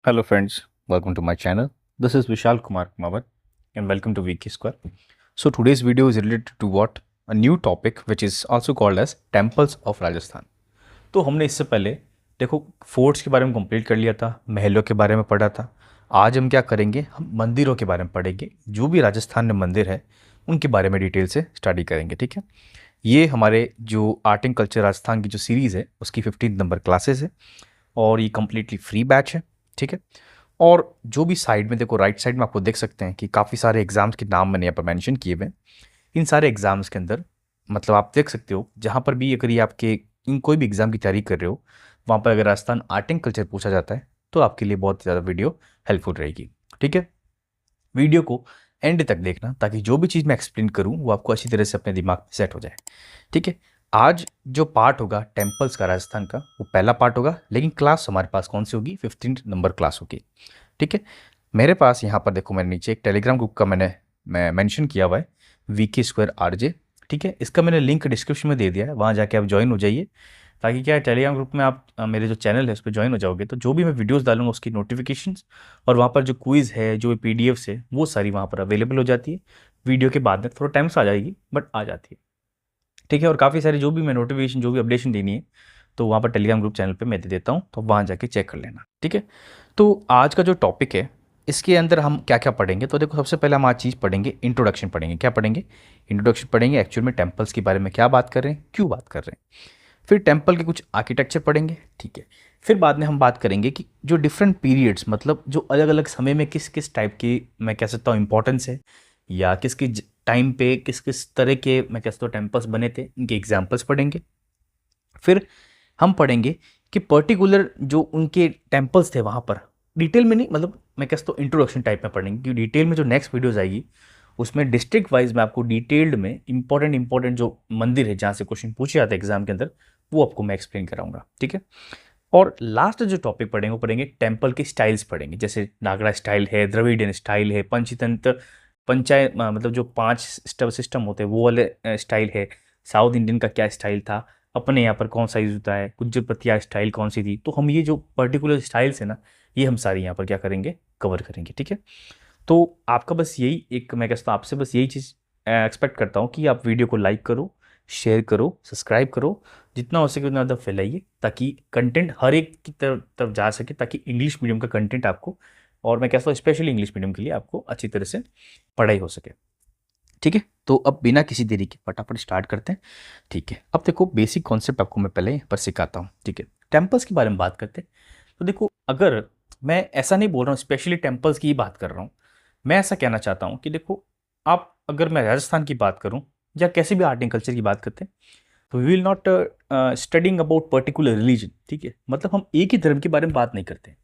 Hello friends, welcome to my channel. This is Vishal Kumar Kumawat and welcome to Wiki Square. So today's video is related to what? A new topic which is also called as Temples of Rajasthan. तो हमने इससे पहले देखो forts के बारे में complete कर लिया था, महलों के बारे में पढ़ा था। आज हम क्या करेंगे? हम मंदिरों के बारे में पढ़ेंगे। जो भी राजस्थान में मंदिर है उनके बारे में डिटेल से स्टडी करेंगे, ठीक है। ये हमारे जो आर्ट एंड कल्चर राजस्थान की जो सीरीज़ है उसकी 15 नंबर क्लासेस है और ये कम्प्लीटली फ्री बैच है, ठीक है। और जो भी साइड में देखो, राइट साइड में आपको देख सकते हैं कि काफ़ी सारे एग्जाम्स के नाम मैंने यहाँ पर मेंशन किए हुए हैं। इन सारे एग्जाम्स के अंदर मतलब आप देख सकते हो, जहाँ पर भी अगर ये आपके इन कोई भी एग्जाम की तैयारी कर रहे हो, वहाँ पर अगर राजस्थान आर्ट एंड कल्चर पूछा जाता है तो आपके लिए बहुत ज़्यादा वीडियो हेल्पफुल रहेगी, ठीक है। वीडियो को एंड तक देखना ताकि जो भी चीज़ मैं एक्सप्लेन करूँ वो आपको अच्छी तरह से अपने दिमाग में सेट हो जाए, ठीक है। आज जो पार्ट होगा टेम्पल्स का राजस्थान का, वो पहला पार्ट होगा, लेकिन क्लास हमारे पास कौन सी होगी? 15 नंबर क्लास होगी, ठीक है। मेरे पास यहाँ पर देखो, मैंने नीचे एक टेलीग्राम ग्रुप का मैं मेंशन किया हुआ है, वीके स्क्वायर आरजे, ठीक है। इसका मैंने लिंक डिस्क्रिप्शन में दे दिया है, वहाँ जाके आप ज्वाइन हो जाइए। ताकि क्या है, टेलीग्राम ग्रुप में आप मेरे जो चैनल है उस पर ज्वाइन हो जाओगे तो जो भी मैं वीडियोस डालूंगा उसकी नोटिफिकेशंस और वहाँ पर जो क्विज़ है, जो पीडीएफ्स है, वो सारी वहाँ पर अवेलेबल हो जाती है। वीडियो के बाद में थोड़ा टाइम से आ जाएगी बट आ जाती है, ठीक है। और काफ़ी सारी जो भी मैं नोटिफिकेशन, जो भी अपडेशन देनी है तो वहाँ पर टेलीग्राम ग्रुप चैनल पे मैं दे देता हूँ, तो वहाँ जाके चेक कर लेना, ठीक है। तो आज का जो टॉपिक है इसके अंदर हम क्या क्या पढ़ेंगे, तो देखो सबसे पहले हम आज चीज़ पढ़ेंगे, इंट्रोडक्शन पढ़ेंगे। क्या पढ़ेंगे? इंट्रोडक्शन पढ़ेंगे, एक्चुअल में टेम्पल्स के बारे में क्या बात कर रहे हैं, क्यों बात कर रहे हैं। फिर टेम्पल के कुछ आर्किटेक्चर पढ़ेंगे, ठीक है। फिर बाद में हम बात करेंगे कि जो डिफरेंट पीरियड्स, मतलब जो अलग अलग समय में किस किस टाइप की, मैं कह सकता हूँ, इंपॉर्टेंस है, या किस किस टाइम पे किस किस तरह के, मैं कह सकता हूँ, टेम्पल्स बने थे, इनके एग्जाम्पल्स पढ़ेंगे। फिर हम पढ़ेंगे कि पर्टिकुलर जो उनके टेम्पल्स थे वहाँ पर, डिटेल में नहीं, मतलब मैं कह सकता हूँ इंट्रोडक्शन टाइप में पढ़ेंगे, क्योंकि डिटेल में जो नेक्स्ट वीडियोज़ आएगी उसमें डिस्ट्रिक्ट वाइज मैं आपको डिटेल्ड में इंपॉर्टेंट जो मंदिर है जहाँ से क्वेश्चन पूछे जाते हैं एग्जाम के अंदर, वो आपको मैं एक्सप्लेन कराऊंगा, ठीक है। और लास्ट जो टॉपिक पढ़ेंगे वो पढ़ेंगे टेम्पल के स्टाइल्स पढ़ेंगे, जैसे नागड़ा स्टाइल है, द्रविडियन स्टाइल है, पंचतंत्र, पंचायत, मतलब जो 5 स्टेप सिस्टम होते हैं वो वाले स्टाइल है, साउथ इंडियन का क्या स्टाइल था, अपने यहाँ पर कौन सा यूज होता है, गुज्जर पतिया स्टाइल कौन सी थी। तो हम ये जो पर्टिकुलर स्टाइल्स है ना, ये हम सारी यहाँ पर क्या करेंगे, कवर करेंगे, ठीक है। तो आपका बस यही एक, मैं कहता हूँ आपसे बस यही चीज़ एक्सपेक्ट करता हूँ कि आप वीडियो को लाइक करो, शेयर करो, सब्सक्राइब करो, जितना हो सके उतना ज़्यादा फैलाइए ताकि कंटेंट हर एक की तरफ तरफ जा सके, ताकि इंग्लिश मीडियम का कंटेंट आपको, और मैं कहता हूँ स्पेशली इंग्लिश मीडियम के लिए आपको अच्छी तरह से पढ़ाई हो सके, ठीक है। तो अब बिना किसी देरी के फटाफट स्टार्ट करते हैं, ठीक है। अब देखो बेसिक कॉन्सेप्ट आपको मैं पहले यहाँ पर सिखाता हूँ, ठीक है। टेम्पल्स के बारे में बात करते हैं। तो देखो, अगर मैं ऐसा नहीं बोल रहा हूँ स्पेशली टेम्पल्स की ही बात कर रहा हूँ, मैं ऐसा कहना चाहता हूँ कि देखो, आप, अगर मैं राजस्थान की बात करूँ या कैसे भी आर्ट एंड कल्चर की बात करते हैं, तो we will not studying about particular religion, ठीक है। मतलब हम एक ही धर्म के बारे में बात नहीं करते,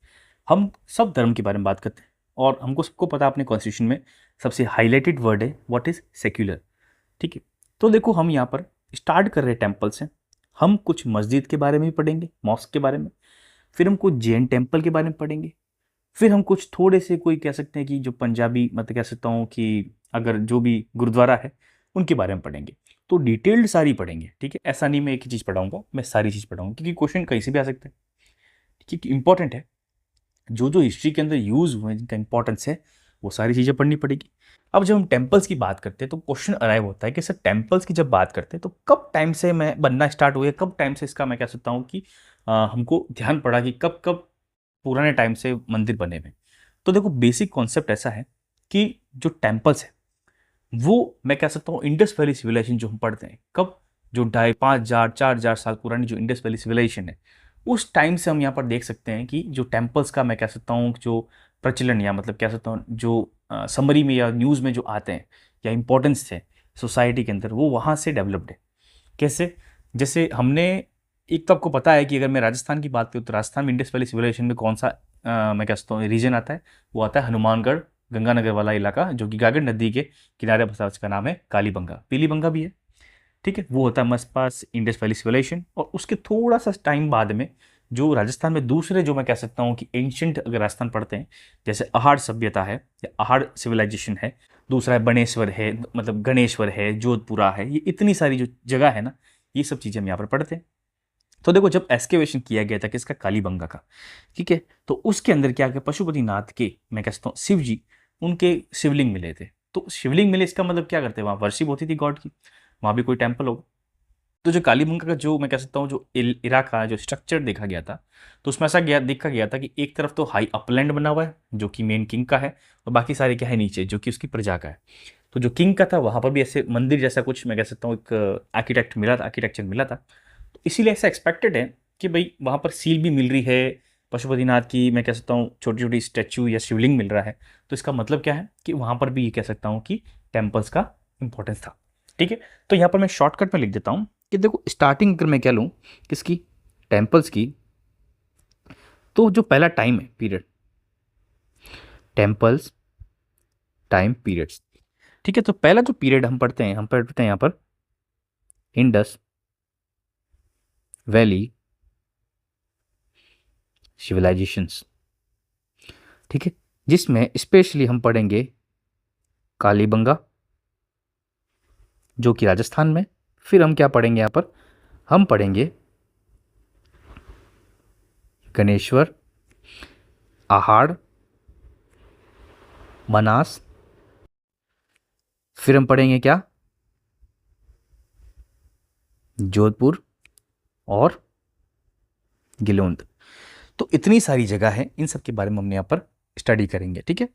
हम सब धर्म के बारे में बात करते हैं। और हमको सबको पता है, अपने कॉन्स्टिट्यूशन में सबसे हाईलाइटेड वर्ड है व्हाट इज सेक्युलर, ठीक है। तो देखो, हम यहाँ पर स्टार्ट कर रहे हैं टेम्पल से। हम कुछ मस्जिद के बारे में भी पढ़ेंगे, मॉस्क के बारे में। फिर हम कुछ जैन टेम्पल के बारे में पढ़ेंगे। फिर हम कुछ थोड़े से, कोई कह सकते हैं कि जो पंजाबी, मतलब कह सकता हूँ कि अगर जो भी गुरुद्वारा है उनके बारे में पढ़ेंगे। तो डिटेल्ड सारी पढ़ेंगे, ठीक है। ऐसा नहीं मैं एक ही चीज़ पढ़ाऊंगा, मैं सारी चीज़ पढ़ाऊंगा, क्योंकि क्वेश्चन कहीं से भी आ सकता है, क्योंकि इंपॉर्टेंट है। जो जो हिस्ट्री के अंदर यूज़ हुए, जिनका इंपॉर्टेंस है, वो सारी चीज़ें पढ़नी पड़ेगी। अब जब हम टेम्पल्स की बात करते हैं तो क्वेश्चन अराइव होता है कि सर, टेम्पल्स की जब बात करते हैं तो कब टाइम से मैं बनना स्टार्ट हुए, कब टाइम से इसका, मैं कह सकता हूँ कि हमको ध्यान पड़ा कि कब कब पुराने टाइम से मंदिर बने हुए। तो देखो, बेसिक कॉन्सेप्ट ऐसा है कि जो टेम्पल्स है वो, मैं कह सकता हूँ, इंडस वैली सिविलाइजेशन जो हम पढ़ते हैं, कब, जो 2,500-4,000 साल पुरानी जो इंडस वैली सिविलाइजेशन है, उस टाइम से हम यहाँ पर देख सकते हैं कि जो टेम्पल्स का, मैं कह सकता हूँ, जो प्रचलन, या मतलब कह सकता हूँ जो समरी में या न्यूज़ में जो आते हैं या इंपॉर्टेंस थे सोसाइटी के अंदर, वो वहाँ से डेवलप्ड है। कैसे? जैसे हमने, एक तो आपको पता है कि अगर मैं राजस्थान की बात करूँ तो राजस्थान में इंडस वैली सिविलाइजेशन में कौन सा, मैं कह सकता हूँ, रीजन आता है, वो आता है हनुमानगढ़, गंगानगर वाला इलाका, जो कि गागर नदी के किनारे बसा, उसका नाम है कालीबंगा, पीलीबंगा भी है, ठीक है। वो होता है मस्त पास इंडस वैली सिविलाइजेशन। और उसके थोड़ा सा टाइम बाद में जो राजस्थान में दूसरे, जो मैं कह सकता हूँ कि एंशंट, अगर राजस्थान पढ़ते हैं, जैसे अहाड़ सभ्यता है या अहाड़ सिविलाइजेशन है, दूसरा है बनेश्वर है, मतलब गणेश्वर है, जोधपुरा है, ये इतनी सारी जो जगह है ना, ये सब चीज़ें हम यहाँ पर पढ़ते हैं। तो देखो जब एक्सकेवेशन किया गया था किसका, कालीबंगा का, ठीक है, तो उसके अंदर क्या किया, पशुपतिनाथ के, मैं कहता हूँ शिव जी, उनके शिवलिंग मिले थे। तो शिवलिंग मिले इसका मतलब क्या करते हैं, वहाँ वर्शिप होती थी गॉड की, वहाँ भी कोई टेम्पल होगा। तो जो कालीबंगा का जो मैं कह सकता हूँ जो इलाका जो स्ट्रक्चर देखा गया था, तो उसमें ऐसा देखा गया था कि एक तरफ तो हाई अपलैंड बना हुआ है जो कि मेन किंग का है, और बाकी सारे क्या है नीचे जो कि उसकी प्रजा का है। तो जो किंग का था वहाँ पर भी ऐसे मंदिर जैसा कुछ मैं कह सकता हूँ एक आर्किटेक्चर मिला था। तो इसीलिए ऐसा एक्सपेक्टेड है कि भाई वहाँ पर सील भी मिल रही है पशुपतिनाथ की, मैं कह सकता हूँ छोटी छोटी स्टैचू या शिवलिंग मिल रहा है। तो इसका मतलब क्या है कि वहाँ पर भी ये कह सकता हूँ कि टेम्पल्स का इंपॉर्टेंस था। ठीक है, तो यहाँ पर मैं शॉर्टकट में लिख देता हूँ कि देखो स्टार्टिंग अगर मैं क्या लूँ किसकी, टेम्पल्स की, तो जो पहला टाइम है पीरियड, टेम्पल्स टाइम पीरियड्स, ठीक है, तो पहला जो पीरियड हम पढ़ते हैं यहाँ पर इंडस वैली सिविलाइजेशंस, ठीक है, जिसमें स्पेशली हम पढ़ेंगे कालीबंगा जो कि राजस्थान में। फिर हम क्या पढ़ेंगे यहाँ पर, हम पढ़ेंगे गणेश्वर, आहाड़, मनास, फिर हम पढ़ेंगे क्या, जोधपुर और गिलोंद। तो इतनी सारी जगह है, इन सब के बारे में हमने यहाँ पर स्टडी करेंगे। ठीक है,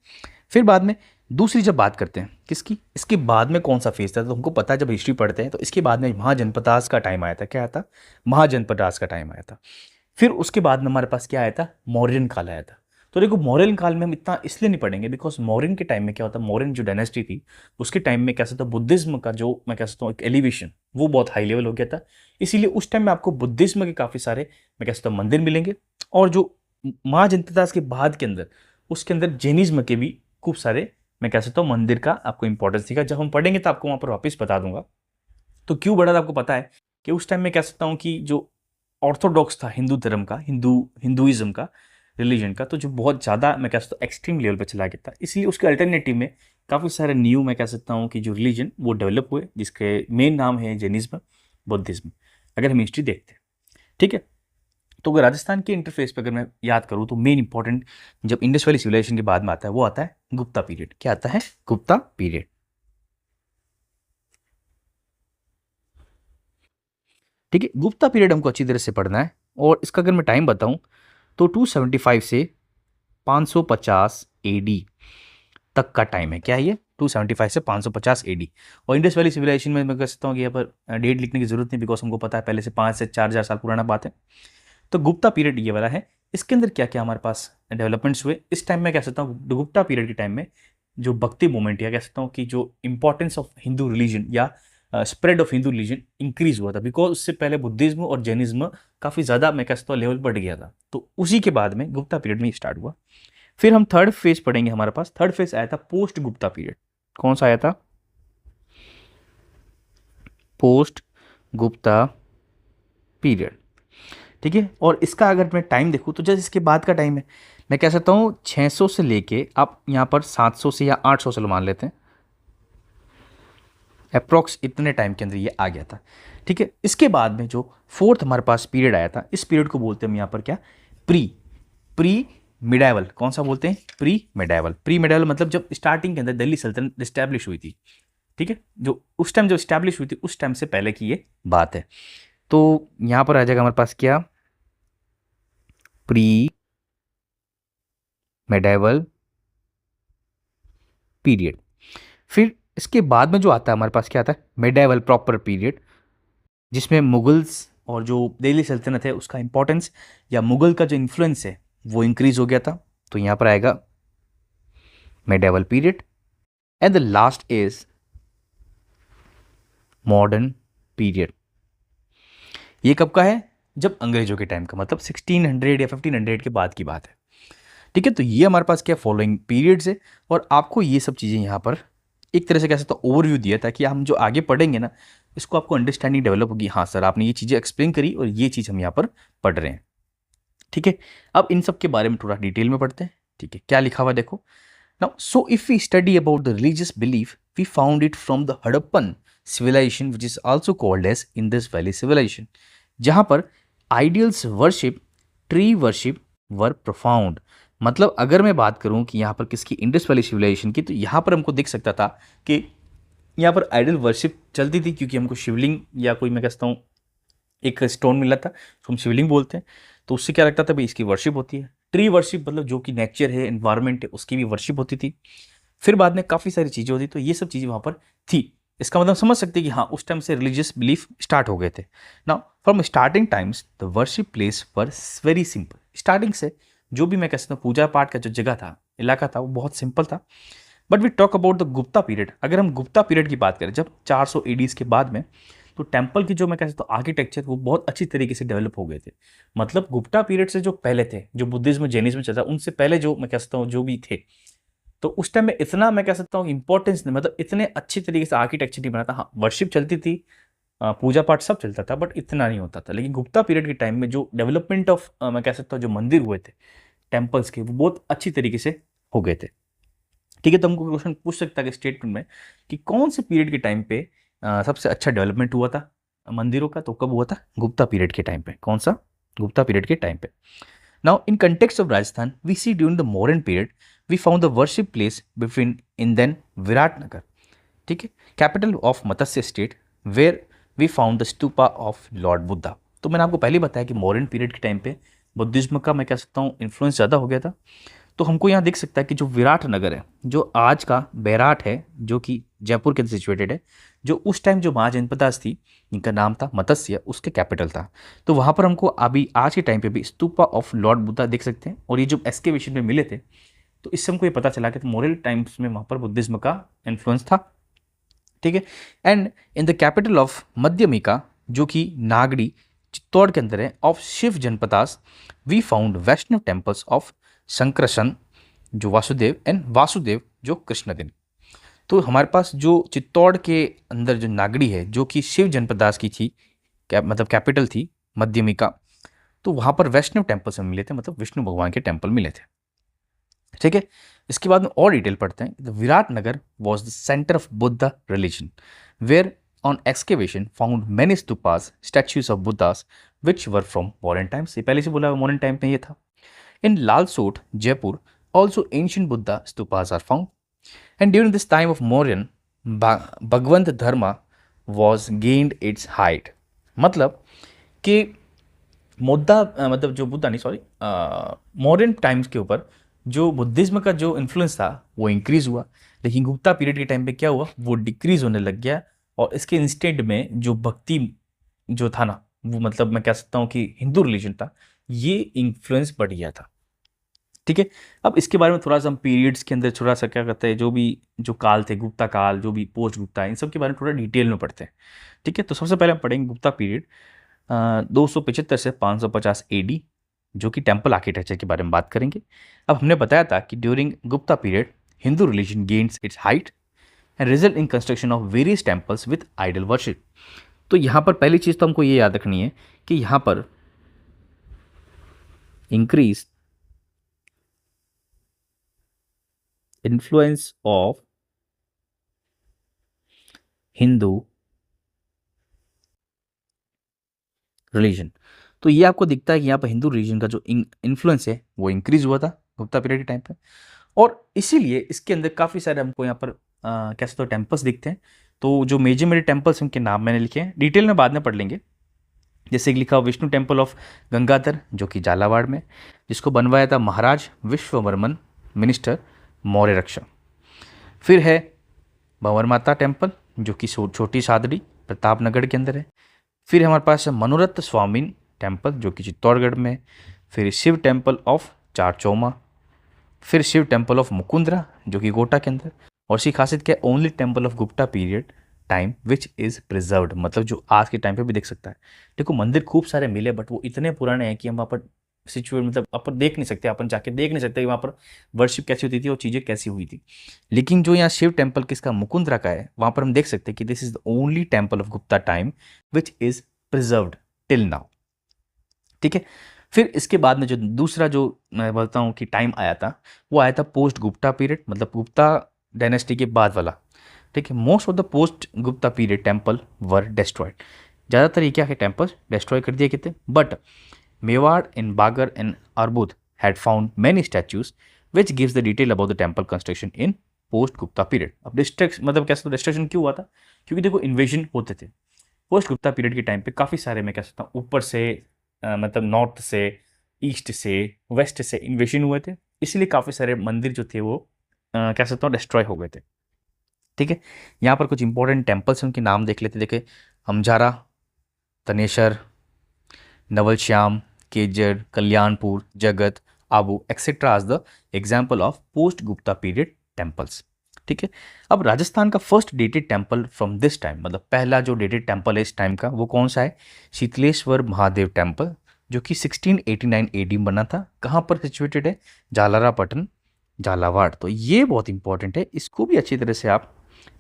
फिर बाद में दूसरी जब बात करते हैं किसकी, इसके बाद में कौन सा फेज था, तो हमको पता है जब हिस्ट्री पढ़ते हैं तो इसके बाद में महाजनपदास का टाइम आया था। क्या आया था, महाजनपदास का टाइम आया था। फिर उसके बाद में हमारे पास क्या आया था, मौर्यन काल आया था। तो देखो मौर्यन काल में हम इतना इसलिए नहीं पढ़ेंगे बिकॉज मौर्यन के टाइम में क्या होता है, मौर्यन जो डायनेस्टी थी उसके टाइम में क्या था, बुद्धिज्म का जो मैं कह सकता हूँ एक एलिवेशन वो बहुत हाई लेवल हो गया था। इसीलिए उस टाइम में आपको बुद्धिज्म के काफ़ी सारे मैं कह सकता हूँ मंदिर मिलेंगे। और जो महाजनपदास के बाद के अंदर उसके अंदर जैनिज्म के भी खूब सारे मैं कह सकता हूँ मंदिर का आपको इंपॉर्टेंस दिखा। जब हम पढ़ेंगे तो आपको वहाँ पर वापस बता दूंगा। तो क्यों बढ़ा था आपको पता है कि उस टाइम में कह सकता हूँ कि जो ऑर्थोडॉक्स था हिंदू धर्म का, हिंदुइज्म का, रिलीजन का, तो जो बहुत ज़्यादा मैं कह सकता हूँ एक्सट्रीम लेवल पे चला गया था। इसलिए उसके अल्टरनेटिव में काफ़ी सारे न्यू मैं कह सकता हूँ कि जो रिलीजन वो डेवलप हुए जिसके मेन नाम है जैनिज्म, बुद्धिज्म, अगर हम हिस्ट्री देखते हैं। ठीक है, तो अगर राजस्थान के इंटरफेस पे अगर मैं याद करूँ तो मेन इंपॉर्टेंट जब इंडस वैली सिविलाइजेशन के बाद में आता है वो आता है गुप्ता पीरियड। क्या आता है, गुप्ता पीरियड। ठीक है, गुप्ता पीरियड हमको अच्छी तरह से पढ़ना है और इसका अगर मैं टाइम बताऊं तो 275 से 550 एडी तक का टाइम है। क्या है ये, 275 से 550 एडी। और इंडस वैली सिविलाइजेशन में मैं कह सकता हूँ कि यहाँ पर डेट लिखने की जरूरत नहीं बिकॉज हमको पता है पहले से 5 से 4,000 साल पुराना बात है। तो गुप्ता पीरियड ये वाला है। इसके अंदर क्या क्या हमारे पास डेवलपमेंट्स हुए इस टाइम में कह सकता हूँ गुप्ता पीरियड के टाइम में जो भक्ति मूवमेंट या कह सकता हूँ कि जो इंपॉर्टेंस ऑफ हिंदू रिलीजन या spread of Hindu religion increase हुआ था बिकॉज उससे पहले बुद्धिज्म और जैनिज्म काफ़ी ज़्यादा मैं कह सकता हूँ लेवल बढ़ गया था। तो उसी के बाद में गुप्ता पीरियड में स्टार्ट हुआ। फिर हम थर्ड फेज पढ़ेंगे, हमारे पास थर्ड फेज आया था पोस्ट गुप्ता पीरियड। कौन सा आया था, पोस्ट गुप्ता पीरियड। ठीक है, और इसका अगर मैं टाइम देखूँ तो जैसे इसके बाद का टाइम है मैं कह सकता हूँ 600 से लेके आप यहाँ पर 700 से या 800 से मान लेते हैं अप्रोक्स, इतने टाइम के अंदर ये आ गया था। ठीक है, इसके बाद में जो फोर्थ हमारे पास पीरियड आया था इस पीरियड को बोलते हैं हम यहाँ पर क्या, प्री प्री मिडाइवल। कौन सा बोलते हैं, प्री मिडाइवल। प्री मिडाइवल मतलब जब स्टार्टिंग के अंदर दिल्ली सल्तनत इस्टेब्लिश हुई थी। ठीक है, जो उस टाइम जो इस्टेब्लिश हुई थी उस टाइम से पहले की ये बात है। तो यहाँ पर आ जाएगा हमारे पास क्या, प्री मेडाइवल पीरियड। फिर इसके बाद में जो आता है हमारे पास क्या आता है, मेडाइवल प्रॉपर पीरियड, जिसमें मुगल्स और जो दिल्ली सल्तनत है उसका इंपॉर्टेंस या मुगल का जो इन्फ्लुएंस है वो इंक्रीज हो गया था। तो यहाँ पर आएगा medieval period. And the last is modern period. ये कब का है, जब अंग्रेजों के टाइम का, मतलब 1600 या 1500 के बाद की बात है। ठीक है, तो ये हमारे पास क्या फॉलोइंग पीरियड्स है और आपको ये सब चीज़ें यहाँ पर एक तरह से कह सकते हो ओवरव्यू दिया ताकि हम जो आगे पढ़ेंगे ना इसको आपको अंडरस्टैंडिंग डेवलप होगी। हाँ सर आपने ये चीज़ें एक्सप्लेन करी और ये चीज़ हम यहाँ पर पढ़ रहे हैं। ठीक है, अब इन सब के बारे में थोड़ा डिटेल में पढ़ते हैं। ठीक है, क्या लिखा हुआ देखो। Now so if we study about the religious belief we found it from the Harappan civilization which is also called as Indus valley civilization, जहाँ पर ideals worship tree worship were profound. मतलब अगर मैं बात करूं कि यहाँ पर किसकी, इंडस वैली सिविलाइजेशन की, तो यहाँ पर हमको दिख सकता था कि यहाँ पर आइडल वर्शिप चलती थी, क्योंकि हमको शिवलिंग या कोई, मैं कहता हूँ, एक स्टोन मिला था, तो हम शिवलिंग बोलते हैं, तो उससे क्या लगता था भाई इसकी वर्शिप होती है। ट्री वर्शिप मतलब जो कि नेचर है, एनवायरनमेंट है, उसकी भी वर्शिप होती थी। फिर बाद में काफ़ी सारी चीज़ें होती, तो ये सब चीज़ें वहाँ पर थी। इसका मतलब समझ सकते हैं कि हाँ, उस टाइम से रिलीजियस बिलीफ स्टार्ट हो गए थे। Now from starting times the worship place were very simple. Starting से जो भी मैं कह सकता हूँ पूजा पाठ का जो जगह था, इलाका था, वो बहुत सिंपल था। But we talk about the Gupta period. अगर हम गुप्ता पीरियड की बात करें, जब 400 एडीज के बाद में, तो टेम्पल की जो मैं कह सकता हूँ आर्किटेक्चर, वो बहुत अच्छी तरीके से डेवलप हो गए थे। मतलब गुप्ता पीरियड से जो पहले थे, जो बुद्धिज्म जैनिज्म चलता, उनसे पहले जो मैं कह सकता हूँ जो भी थे, तो उस टाइम में इतना मैं कह सकता हूँ इंपॉर्टेंस नहीं, मतलब इतने अच्छी तरीके से आर्किटेक्चर नहीं बना था। हाँ, वर्शिप चलती थी, पूजा पाठ सब चलता था, बट इतना नहीं होता था। लेकिन गुप्ता पीरियड के टाइम में जो डेवलपमेंट ऑफ मैं कह सकता हूँ जो मंदिर हुए थे टेम्पल्स के, वो बहुत अच्छी तरीके से हो गए थे। ठीक है, तो हमको क्वेश्चन पूछ सकता है कि स्टेटमेंट में कि कौन से पीरियड के टाइम पे सबसे अच्छा डेवलपमेंट हुआ था मंदिरों का, तो कब हुआ था? गुप्ता पीरियड के टाइम पे। कौन सा? गुप्ता पीरियड के टाइम पे। Now in context of Rajasthan we see during the modern period we found the worship place between in then Viratnagar, ठीक है, capital of Matsya state, where we found the stupa of lord Buddha. तो मैंने आपको पहले बताया कि मॉडर्न पीरियड के टाइम पे बुद्धिज्म का मैं कह सकता हूँ इन्फ्लुएंस ज़्यादा हो गया था। तो हमको यहाँ दिख सकता है कि जो विराट नगर है, जो आज का बैराट है, जो कि जयपुर के अंदर सिचुएटेड है, जो उस टाइम जो महाजनपदास थी, इनका नाम था मत्स्य, उसके कैपिटल था। तो वहाँ पर हमको अभी आज के टाइम पे भी स्तूपा ऑफ लॉर्ड बुद्धा देख सकते हैं। और ये जो एस्केवेशन में मिले थे, तो इससे हमको ये पता चला कि मॉडर्न टाइम्स में वहाँ पर बुद्धिज्म का इन्फ्लुएंस था। ठीक है, and in the capital of Madhyamika, जो कि नागड़ी चित्तौड़ के अंदर है, ऑफ शिव जनपदास, we found Vaishnav temples of Sankarshan जो वासुदेव एंड वासुदेव जो कृष्णदिन। तो हमारे पास जो चित्तौड़ के अंदर जो नागड़ी है, जो कि शिव जनपदास की थी, मतलब कैपिटल थी मध्यमिका, तो वहाँ पर वैष्णव टेम्पल्स में मिले थे, मतलब विष्णु भगवान के टेम्पल मिले थे। ठीक है, इसके बाद में और डिटेल पढ़ते हैं। The Virat Nagar was the centre of Buddha religion, where on excavation found many stupas statues of Buddhas which were from modern times. ये पहले से बोला मॉडर्न टाइम में ये था। इन Lalsot Jaipur also ancient Buddha stupas are found. And during this time of Mauryan, Bhagwant Dharma was gained its height. मतलब कि मुद्दा मतलब जो बुद्धा नहीं, सॉरी, मॉडर्न टाइम्स के ऊपर जो बुद्धिज्म का जो इन्फ्लुएंस था वो इंक्रीज हुआ। लेकिन गुप्ता पीरियड के टाइम पे क्या हुआ, वो डिक्रीज होने लग गया। और इसके इंस्टेड में जो भक्ति जो था ना, वो मतलब मैं कह सकता हूँ कि हिंदू रिलीजन था, ये इन्फ्लुएंस बढ़ गया था। ठीक है, अब इसके बारे में थोड़ा सा हम पीरियड्स के अंदर थोड़ा सा क्या करते हैं, जो भी जो काल थे, गुप्ता काल, जो भी पोस्ट गुप्ता, इन सब के बारे में थोड़ा डिटेल में पढ़ते हैं। ठीक है, तो सबसे पहले हम पढ़ेंगे गुप्ता पीरियड 275 से 550 एडी, जो कि टेम्पल आर्किटेक्चर के बारे में बात करेंगे। अब हमने बताया था कि during Gupta period Hindu religion gains its height and result in construction of various temples with idol worship. तो यहाँ पर पहली चीज़ तो हमको ये याद रखनी है कि यहाँ पर increase influence of Hindu religion. तो ये आपको दिखता है कि यहाँ पर हिंदू रिलीजन का जो इन्फ्लुएंस है वो इंक्रीज हुआ था गुप्ता पीरियड के टाइम पे। और इसीलिए इसके अंदर काफ़ी सारे हमको यहाँ पर कैसे तो टेम्पल्स दिखते हैं। तो जो मेजर मेजर टेम्पल्स उनके नाम मैंने लिखे हैं, डिटेल में बाद में पढ़ लेंगे। जैसे कि लिखा हुआ विष्णु टेम्पल ऑफ गंगाधर, जो कि झालावाड़ में, जिसको बनवाया था महाराज विश्ववर्मन, मिनिस्टर मौर्य रक्षा। फिर है भंवर माता टेम्पल, जो कि छोटी सादड़ी प्रतापनगढ़ के अंदर है। फिर हमारे पास है मनोरथ स्वामी टेम्पल, जो कि चित्तौड़गढ़ में। फिर शिव टेम्पल ऑफ चारचौमा। फिर शिव टेम्पल ऑफ मुकुंदरा, जो कि गोटा के अंदर। और इसकी खासियत क्या है, only temple of Gupta period time which is preserved, मतलब जो आज के टाइम पे भी देख सकता है। देखो मंदिर खूब सारे मिले, बट वो इतने पुराने हैं कि हम वहाँ पर सिचुएट मतलब अपन देख नहीं सकते, अपन जाके देख नहीं सकते कि वहाँ पर वर्शिप कैसी होती थी और चीज़ें कैसी हुई थी। लेकिन जो यहाँ शिव टेम्पल किसका, मुकुंदरा का है, वहाँ पर हम देख सकते हैं कि this is the only temple of Gupta time which is preserved till now. ठीक है, फिर इसके बाद में जो दूसरा जो मैं बोलता हूँ कि टाइम आया था, वो आया था पोस्ट गुप्ता पीरियड, मतलब गुप्ता डायनेस्टी के बाद वाला। ठीक है, most of the post Gupta period temple were destroyed. ज़्यादातर ये क्या है टेम्पल्स डिस्ट्रॉय कर दिए गए थे, बट मेवाड़ एंड बागर and अर्बुद had found many statues which gives the detail about the temple construction in post Gupta period. अब डिस्ट्रक्शन मतलब कैसे डिस्ट्रक्शन क्यों हुआ था, क्योंकि देखो इन्वेजन होते थे पोस्ट गुप्ता पीरियड के टाइम पे, काफ़ी सारे मैं कह सकता हूँ ऊपर से मतलब नॉर्थ से, ईस्ट से, वेस्ट से इन्वेजन हुए थे, इसलिए काफ़ी सारे मंदिर जो थे वो कह सकता हूँ डिस्ट्रॉय हो गए थे। ठीक है, यहाँ पर कुछ इंपॉर्टेंट टेम्पल्स हैं, उनके नाम देख लेते। देखे हमजारा, Taneshwar, नवलश्याम, Kejar, Kalyanpur, Jagat, Abu etcetera as the example of post Gupta period temples. ठीक है, अब राजस्थान का first dated temple from this time, मतलब पहला जो डेटेड टेम्पल है इस टाइम का, वो कौन सा है? शीतलेश्वर महादेव टेम्पल, जो कि 1689 एडी में बना था। कहाँ पर सिचुएटेड है? जालारापटन, झालावाड़। तो ये बहुत इंपॉर्टेंट है, इसको भी अच्छी तरह से आप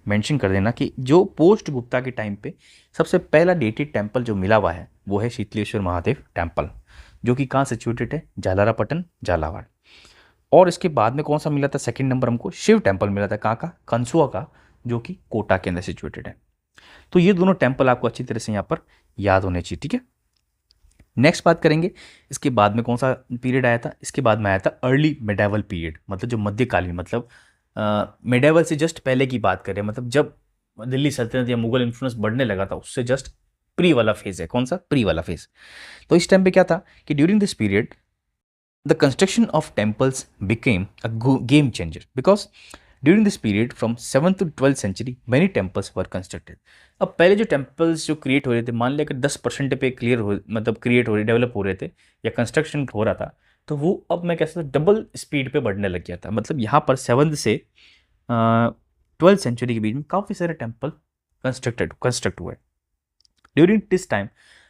मेंशन कर देना कि जो पोस्ट गुप्ता के टाइम पे सबसे पहला डेटेड टेम्पल जो मिला हुआ है वो है शीतलेश्वर महादेव टेम्पल, जो कि कहाँ सिचुएटेड है? जालारापटन, झालावाड़। और इसके बाद में कौन सा मिला था? सेकंड नंबर हमको शिव टेम्पल मिला था। कहाँ का? कंसुआ का, जो कि कोटा के अंदर सिचुएटेड है। तो ये दोनों टेम्पल आपको अच्छी तरह से यहाँ पर याद होने चाहिए। ठीक है, नेक्स्ट बात करेंगे इसके बाद में कौन सा पीरियड आया था। इसके बाद में आया था अर्ली मेडावल पीरियड, मतलब जो मध्यकालीन, मतलब मेडावल से जस्ट पहले की बात करें, मतलब जब दिल्ली सल्तनत या मुगल इन्फ्लुएंस बढ़ने लगा था, उससे जस्ट प्री वाला फेज है। कौन सा? प्री वाला फेज। तो इस टाइम पे क्या था कि during this period the construction of temples became a game changer because during this period from 7th to 12th century many temples were constructed। अब पहले जो टेम्पल्स जो क्रिएट हो रहे थे, मान लिया कि 10% पे क्लियर हो, मतलब क्रिएट हो रहे, डेवलप हो रहे थे या कंस्ट्रक्शन हो रहा था, तो वो अब मैं कह सकता हूँ डबल स्पीड पे बढ़ने लग गया था। मतलब यहाँ पर 7th से 12th सेंचुरी के बीच में काफ़ी सारे टेम्पल कंस्ट्रक्ट हुए ड्यूरिंग दिस टाइम।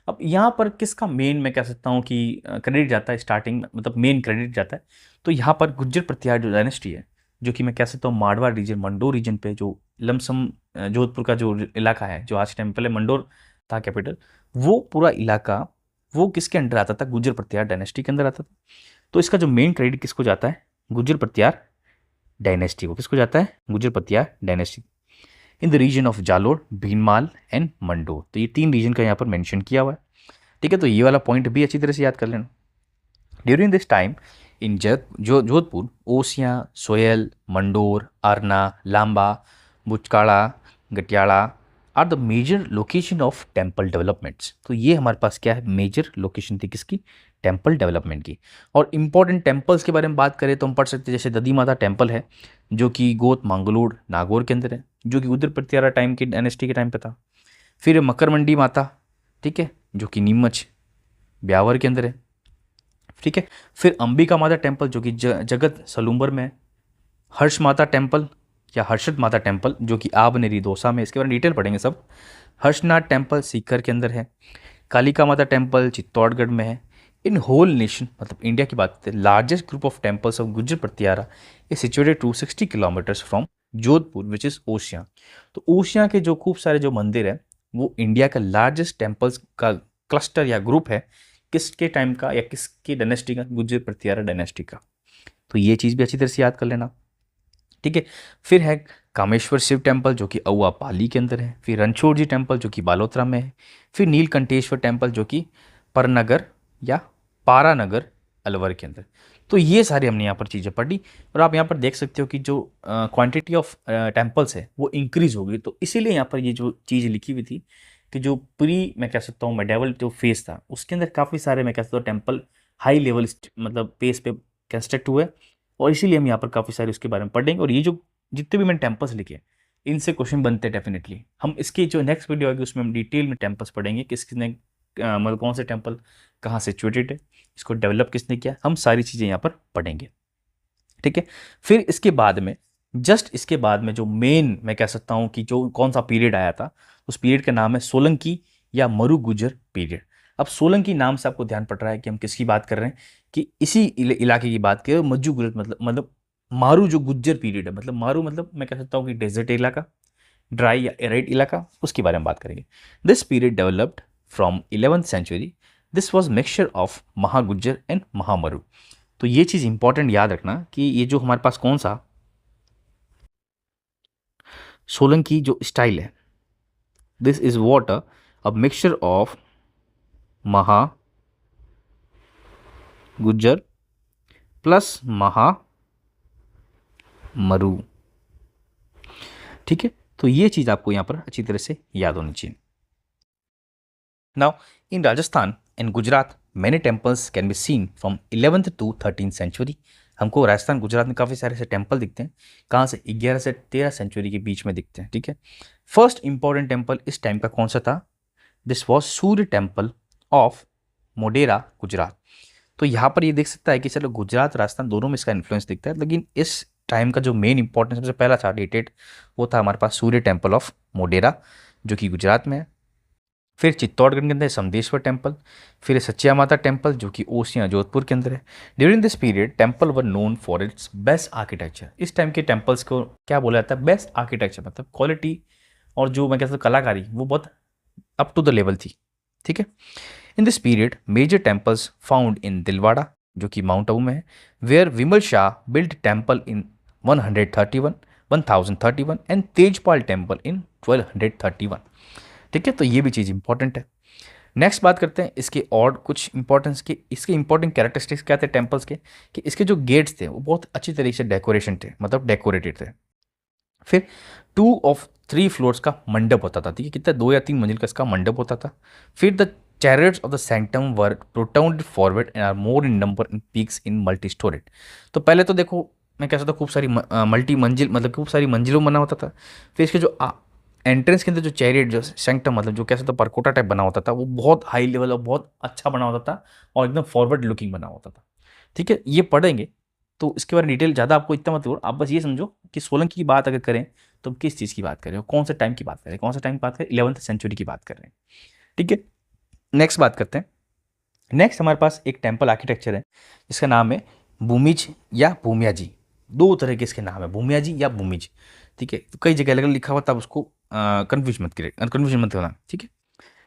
अब यहाँ पर किसका मेन मैं कह सकता हूँ कि क्रेडिट जाता है स्टार्टिंग में, मतलब मेन क्रेडिट जाता है, तो यहाँ पर गुज्जर प्रतिहार जो डायनेस्टी है, जो कि मैं कह सकता हूँ मारवाड़ रीजन, मंडोर रीजन पे, जो लमसम जोधपुर का जो इलाका है, जो आज टाइम पहले मंडोर था कैपिटल, वो पूरा इलाका वो किसके अंडर आता था? गुज्जर प्रतिहार डायनेस्टी के अंदर आता था। तो इसका जो मेन क्रेडिट किसको जाता है? गुज्जर प्रतिहार डायनेस्टी को। किसको जाता है? Gujjar Pratihar dynasty in the region of Jalore, Bhinmal and Mandore. तो ये 3 रीजन का यहाँ पर मेंशन किया हुआ है। ठीक है, तो ये वाला पॉइंट भी अच्छी तरह से याद कर लेना। During this time in Jodhpur, Osian, Soyal, Mandore, Arna, Lamba, Buchkala, Gatiyada are the major location of temple developments. तो ये हमारे पास क्या है? मेजर लोकेशन थी किसकी? टेम्पल डेवलपमेंट की। और इंपॉर्टेंट टेम्पल्स के बारे में बात करें तो हम पढ़ सकते हैं, जैसे ददी माता टेम्पल है, जो कि गोत मंगलोड नागौर के अंदर है, जो कि गुज्जर प्रतिहार टाइम की डायनेस्टी के टाइम पे था। फिर मकरमंडी माता, ठीक है, जो कि नीमच ब्यावर के अंदर है। ठीक है, फिर अंबिका माता टेम्पल, जो कि जगत सलूम्बर में है। हर्ष माता टेम्पल या हर्षद माता टेम्पल, जो कि आबनेरी दौसा में, इसके बारे में डिटेल पढ़ेंगे सब। हर्षनाथ टेम्पल सीकर के अंदर है। कालिका माता टेम्पल चित्तौड़गढ़ में है। इन होल नेशन, मतलब इंडिया की बात करते हैं, largest group of temples of Gujjar Pratihara is situated 260 kilometres from Jodhpur which is Osian. तो ओशिया के जो खूब सारे जो मंदिर है, वो इंडिया का लार्जेस्ट टेम्पल्स का क्लस्टर या ग्रुप है। किसके टाइम का या किसकी डायनेस्टी का? गुज्जर प्रतिहारा डायनेस्टी का। तो ये चीज़ भी अच्छी तरह से याद कर लेना। ठीक है, फिर है कामेश्वर शिव टेम्पल, जो कि औवा पाली के अंदर है। फिर रणछोड़ जी टेम्पल, जो कि बालोतरा में है। फिर नीलकंठेश्वर टेम्पल, जो कि परनगर या पारानगर अलवर के अंदर। तो ये सारी हमने यहाँ पर चीज़ें पढ़ी, और आप यहाँ पर देख सकते हो कि जो क्वांटिटी ऑफ टेम्पल्स है वो इंक्रीज हो गई। तो इसीलिए यहाँ पर ये जो चीज़ लिखी हुई थी कि जो प्री मैं कह सकता हूँ मेडावल जो फेज था, उसके अंदर काफ़ी सारे मैं कह सकता हूँ टेम्पल हाई लेवल मतलब पेस पे कंस्ट्रक्ट हुए, और इसीलिए हम यहाँ पर काफ़ी सारे उसके बारे में पढ़ेंगे। और ये जो जितने भी मैंने टेम्पल्स लिखे इनसे क्वेश्चन बनते हैं डेफिनेटली। हम इसकी जो नेक्स्ट वीडियो आएगी उसमें हम डिटेल में टेम्पल्स पढ़ेंगे, किसने मतलब कौन से टेम्पल कहाँ सिचुएटेड है, इसको डेवलप किसने किया, हम सारी चीज़ें यहाँ पर पढ़ेंगे। ठीक है, फिर इसके बाद में जस्ट इसके बाद में जो मेन मैं कह सकता हूँ कि जो कौन सा पीरियड आया था, उस पीरियड का नाम है सोलंकी या मरु गुज्जर पीरियड। अब सोलंकी नाम से आपको ध्यान पड़ रहा है कि हम किसकी बात कर रहे हैं, कि इसी इलाके की बात करें। मज्जू गुजर मतलब मारू जो गुज्जर पीरियड है, मतलब मारू मतलब मैं कह सकता हूँ कि डेजर्ट इलाका, ड्राई या एराइड इलाका, उसके बारे में बात करेंगे। This period developed from 11th century. This was mixture of Mahagurjar and Mahamaru. तो ये चीज़ इंपॉर्टेंट याद रखना कि ये जो हमारे पास कौन सा सोलंकी जो स्टाइल है, this is what a mixture of महा गुज्जर प्लस महा मरु। ठीक है, तो ये चीज़ आपको यहाँ पर अच्छी तरह से याद होनी चाहिए। Now in Rajasthan and Gujarat many temples can be seen from 11th to 13th century. हमको राजस्थान गुजरात में काफ़ी सारे ऐसे टेम्पल दिखते हैं, कहाँ से 11 से 13 सेंचुरी के बीच में दिखते हैं। ठीक है, फर्स्ट इंपॉर्टेंट टेम्पल इस टाइम का कौन सा था? This was Surya temple of Modhera Gujarat. तो यहाँ पर ये देख सकता है कि चलो गुजरात राजस्थान दोनों में इसका इन्फ्लुएंस दिखता है, लेकिन इस टाइम का जो मेन इंपॉर्टेंस सबसे पहला था डेटेड, वो था हमारे पास सूर्य टेम्पल ऑफ मोडेरा जो कि गुजरात में है। फिर चित्तौड़गढ़ के अंदर समदेश्वर टेम्पल, फिर सच्चिया माता टेम्पल जो कि ओसियां जोधपुर के अंदर है। During this period temple were known for its best architecture. इस टाइम के टेम्पल्स को क्या बोला जाता है? बेस्ट आर्किटेक्चर, मतलब क्वालिटी और जो मैं कहता हूँ कलाकारी वो बहुत अप टू द लेवल थी। ठीक है, in this period major temples found in Dilwara जो कि माउंट आबू में है, where Vimal Shah built temple in 1031 and Tejpal temple in 1231। ठीक है, तो ये भी चीज़ इंपॉर्टेंट है। नेक्स्ट बात करते हैं इसके और कुछ इंपॉर्टेंस के, इसके इंपॉर्टेंट कैरेक्टरिस्टिक्स क्या थे टेम्पल्स के, कि इसके जो गेट्स थे वो बहुत अच्छी तरीके से डेकोरेशन थे, मतलब डेकोरेटेड थे। फिर 2 of 3 फ्लोर्स का मंडप होता था। ठीक है, कितना 2 या 3 मंजिल का इसका मंडप होता था। फिर the chariots of the sanctum were protruded forward and are more in number in peaks in multi storeyed. तो पहले तो देखो मैं कह सकता हूँ खूब सारी मल्टी मंजिल, मतलब खूब सारी मंजिलों बना होता था। फिर इसके जो एंट्रेंस के अंदर जो चैरियट जो सैंक्टम, मतलब जो कैसे तो परकोटा टाइप बना होता था, वो बहुत हाई लेवल और बहुत अच्छा बना होता था और एकदम फॉरवर्ड लुकिंग बना होता था। ठीक है, ये पढ़ेंगे तो इसके बारे में डिटेल ज़्यादा आपको इतना मत करो, आप बस ये समझो कि सोलंकी की बात अगर करें तो किस चीज़ की बात करें और कौन से टाइम की बात करें, कौन सा टाइम की बात करें, 11th सेंचुरी की बात कर रहे हैं। ठीक है, नेक्स्ट बात करते हैं। नेक्स्ट हमारे पास एक टेम्पल आर्किटेक्चर है जिसका नाम है भूमिज या भूमिया जी। दो तरह के इसके नाम है, भूमिया जी या भूमिज। ठीक है, तो कई जगह अलग अलग लिखा हुआ था, उसको कन्फ्यूजन मत होना। ठीक है,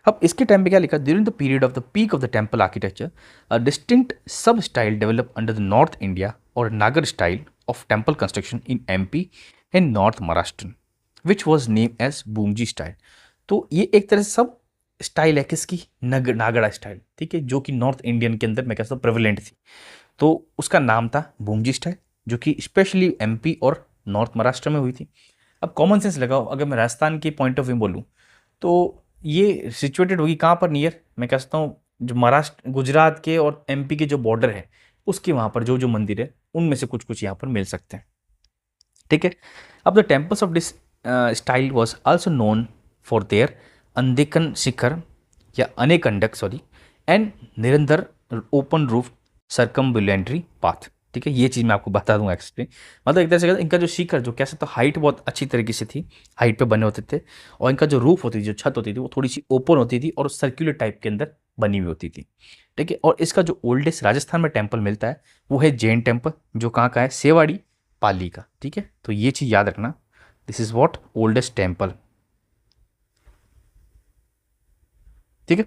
अब इसके टाइम पे क्या लिखा? During the period of the peak of the temple architecture a distinct sub style develop under the north India और Nagar style of temple construction in MP and north Maharashtra which was name as Bhumija style. तो ये एक तरह से sub style है किसकी? Nagda style. ठीक है, जो कि नॉर्थ इंडियन के अंदर मैं कहता हूँ प्रेवलेंट थी, तो उसका नाम था बूमजी स्टाइल, जो कि स्पेशली एमपी और नॉर्थ महाराष्ट्र में हुई थी। अब कॉमन सेंस लगाओ, अगर मैं राजस्थान के पॉइंट ऑफ व्यू बोलूँ तो ये सिचुएटेड होगी कहाँ पर? नियर मैं कह सकता हूँ जो महाराष्ट्र गुजरात के और एमपी के जो बॉर्डर है उसके वहाँ पर जो जो मंदिर है उनमें से कुछ कुछ यहाँ पर मिल सकते हैं। ठीक है, अब the temples of this style was also known for their अंदेकन शिखर या अनेकंडक सॉरी एंड निरंतर ओपन रूफ सर्कम्बुलेंट्री पाथ। ठीक है, ये चीज़ मैं आपको बता दूंगा एक्सप्लेन, मतलब एक तरह से इनका जो शिखर जो कैसे तो हाइट बहुत अच्छी तरीके से थी, हाइट पे बने होते थे, और इनका जो रूफ होती थी, जो छत होती थी, वो थोड़ी सी ओपन होती थी और सर्कुलर टाइप के अंदर बनी हुई होती थी। ठीक है, और इसका जो ओल्डेस्ट राजस्थान में टेम्पल मिलता है वो है जैन टेम्पल, जो कहाँ का है? सेवाड़ी पाली का। ठीक है, तो ये चीज़ याद रखना, this is what oldest temple. ठीक है,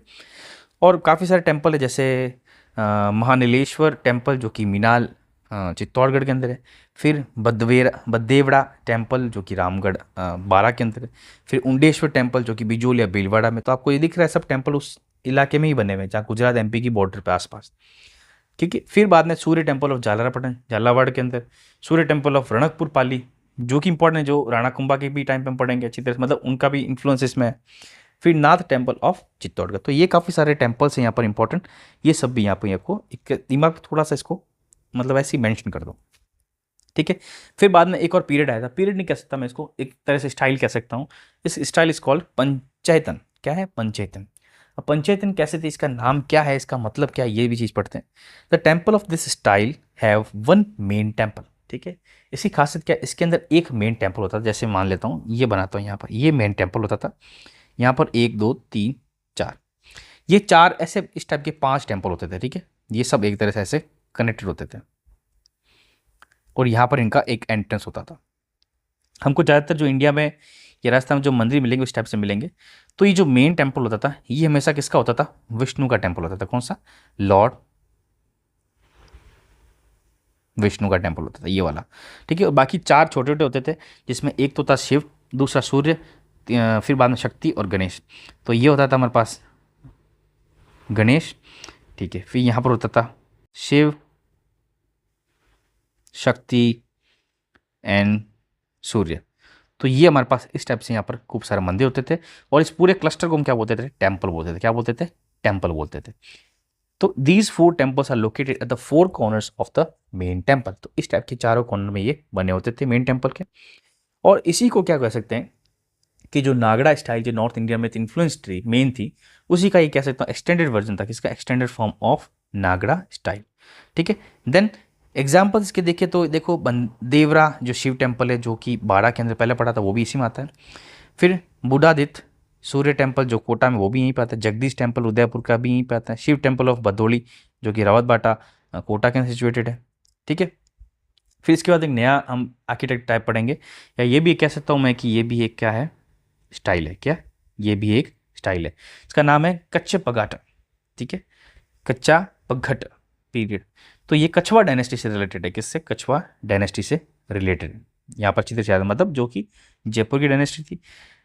और काफ़ी सारे टेम्पल है, जैसे महानीलेश्वर टेम्पल जो कि मीनाल चित्तौड़गढ़ के अंदर है। फिर बद्देवड़ा टेम्पल जो कि रामगढ़ बारा के अंदर है। फिर उंडेश्वर टेम्पल जो कि बिजोल या भीलवाड़ा में। तो आपको ये दिख रहा है सब टेम्पल उस इलाके में ही बने हुए हैं जहाँ गुजरात एमपी की बॉर्डर पे आसपास। ठीक है, फिर बाद में सूर्य टेम्पल ऑफ झालरापाटन झालावाड़ के अंदर, सूर्य टेम्पल ऑफ रणकपुर पाली जो कि इंपॉर्टेंट है, जो राणा कुंभा के भी टाइम पे हम पढ़ेंगे अच्छी तरह से, मतलब उनका भी इन्फ्लुएंस इसमें है। फिर नाथ टेम्पल ऑफ चित्तौड़गढ़। तो ये काफ़ी सारे टेम्पल्स हैं यहाँ पर इंपॉर्टेंट, ये सब भी यहाँ पर आपको एक दिमाग में थोड़ा सा इसको मतलब ऐसे ही मेंशन कर दो। ठीक है, फिर बाद में एक और पीरियड आया था, पीरियड नहीं कह सकता मैं इसको, एक तरह से स्टाइल कह सकता हूँ। इस स्टाइल इज कॉल्ड पंचैतन। क्या है? पंचैतन। अब पंचैतन कैसे थे, इसका नाम क्या है, इसका मतलब क्या है, ये भी चीज़ पढ़ते हैं। The temple of this style have one main temple. ठीक है, इसकी खासियत क्या है? इसके अंदर एक मेन टेम्पल होता था, जैसे मान लेता हूँ ये बनाता हूँ यहाँ पर, ये मेन टेम्पल होता था। यहाँ पर 1 2 3 4, ये 4 ऐसे इस टाइप के 5 टेम्पल होते थे। ठीक है, ये सब एक तरह से ऐसे कनेक्टेड होते थे और यहाँ पर इनका एक एंट्रेंस होता था। हमको ज़्यादातर जो इंडिया में या राजस्थान में जो मंदिर मिलेंगे उस टाइप से मिलेंगे। तो ये जो मेन टेम्पल होता था ये हमेशा किसका होता था? विष्णु का टेम्पल होता था। कौन सा? लॉर्ड विष्णु का टेम्पल होता था, ये वाला। ठीक है, और बाकी 4 छोटे छोटे होते थे, जिसमें एक तो था शिव, दूसरा सूर्य, फिर बाद में शक्ति और गणेश। तो ये होता था हमारे पास गणेश, ठीक है। फिर यहाँ पर होता था शिव, शक्ति एंड सूर्य। तो ये हमारे पास इस टाइप से यहाँ पर खूब सारे मंदिर होते थे, और इस पूरे क्लस्टर को हम क्या बोलते थे? टेम्पल बोलते थे। क्या बोलते थे? टेम्पल बोलते थे। तो these 4 temples are located at the 4 corners of the main temple. तो इस टाइप के चारों कॉर्नर में ये बने होते थे मेन टेम्पल के। और इसी को क्या कह सकते हैं कि जो नागड़ा स्टाइल जो नॉर्थ इंडिया में इन्फ्लुएंस थी, मेन थी, उसी का ये कह सकता हूँ एक्सटेंडेड वर्जन था। किसका? Extended form of Nagda style, ठीक है। देन एग्जाम्पल्स के देखिए तो देखो देवरा जो शिव टेम्पल है, जो कि बाड़ा के अंदर पहले पड़ा था, वो भी इसी में आता है। फिर बुडादित सूर्य टेम्पल जो कोटा में, वो भी यहीं पे आता है। जगदीश टेम्पल उदयपुर का भी यहीं पे आता है। शिव टेम्पल ऑफ भदोली जो कि रावत बाटा कोटा के अंदर सिचुएटेड है, ठीक है। फिर इसके बाद एक नया हम आर्किटेक्ट टाइप पढ़ेंगे, या ये भी कह सकता हूँ मैं कि ये भी एक क्या है? स्टाइल है। क्या? ये भी एक स्टाइल है। इसका नाम है कच्छ पगाट, ठीक है। कच्चा पगट पीरियड। तो ये कछवा डायनेस्टी से रिलेटेड है। किससे? कछवा डायनेस्टी से रिलेटेड है। यहाँ पर चित्र शायद मतलब जो कि जयपुर की डायनेस्टी थी,